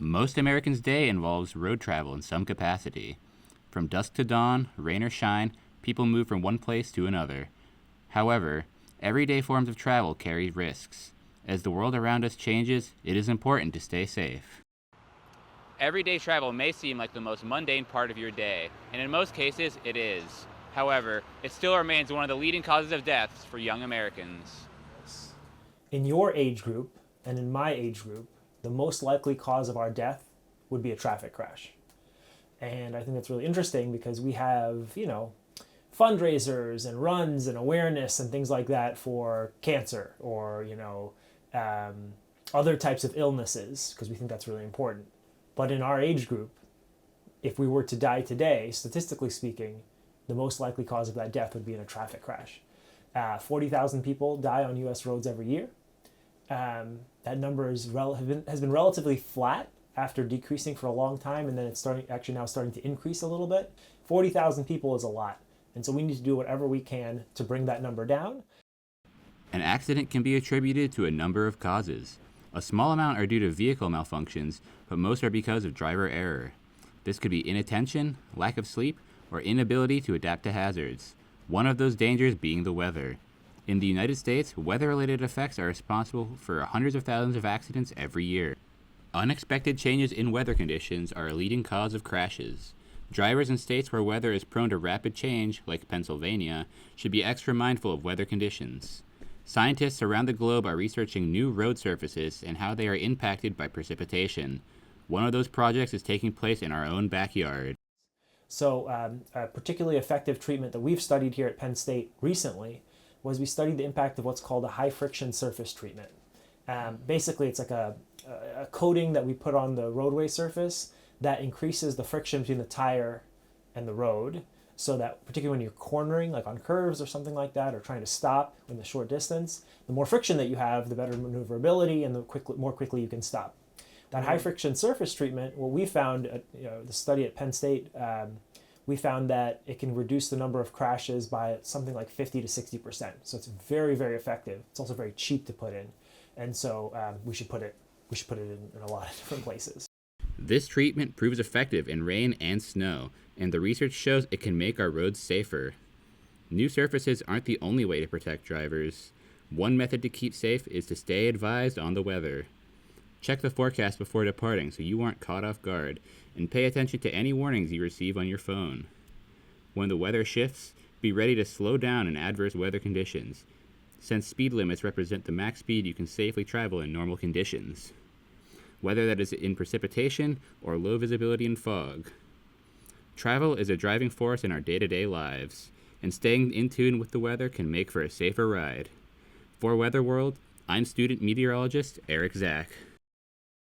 Most Americans' day involves road travel in some capacity. From dusk to dawn, rain or shine, people move from one place to another. However, everyday forms of travel carry risks. As the world around us changes, it is important to stay safe. Everyday travel may seem like the most mundane part of your day, and in most cases, it is. However, it still remains one of the leading causes of deaths for young Americans. In your age group and in my age group, the most likely cause of our death would be a traffic crash. And I think that's really interesting because we have, fundraisers and runs and awareness and things like that for cancer or, other types of illnesses because we think that's really important. But in our age group, if we were to die today, statistically speaking, the most likely cause of that death would be in a traffic crash. 40,000 people die on U.S. roads every year. That number has been relatively flat after decreasing for a long time, and then it's starting to increase a little bit. 40,000 people is a lot, and so we need to do whatever we can to bring that number down. An accident can be attributed to a number of causes. A small amount are due to vehicle malfunctions, but most are because of driver error. This could be inattention, lack of sleep, or inability to adapt to hazards. One of those dangers being the weather. In the United States, weather-related effects are responsible for hundreds of thousands of accidents every year. Unexpected changes in weather conditions are a leading cause of crashes. Drivers in states where weather is prone to rapid change, like Pennsylvania, should be extra mindful of weather conditions. Scientists around the globe are researching new road surfaces and how they are impacted by precipitation. One of those projects is taking place in our own backyard. So a particularly effective treatment that we've studied here at Penn State recently was we studied the impact of what's called a high friction surface treatment. Basically, it's like a coating that we put on the roadway surface that increases the friction between the tire and the road, so that particularly when you're cornering, like on curves or something like that, or trying to stop in the short distance, the more friction that you have, the better maneuverability and the more quickly you can stop. That high friction surface treatment, what we found, the study at Penn State, we found that it can reduce the number of crashes by something like 50 to 60%. So it's very, very effective. It's also very cheap to put in. And so we should put it in a lot of different places. This treatment proves effective in rain and snow, and the research shows it can make our roads safer. New surfaces aren't the only way to protect drivers. One method to keep safe is to stay advised on the weather. Check the forecast before departing so you aren't caught off guard, and pay attention to any warnings you receive on your phone. When the weather shifts, be ready to slow down in adverse weather conditions, since speed limits represent the max speed you can safely travel in normal conditions, whether that is in precipitation or low visibility in fog. Travel is a driving force in our day-to-day lives, and staying in tune with the weather can make for a safer ride. For Weather World, I'm student meteorologist Eric Zack.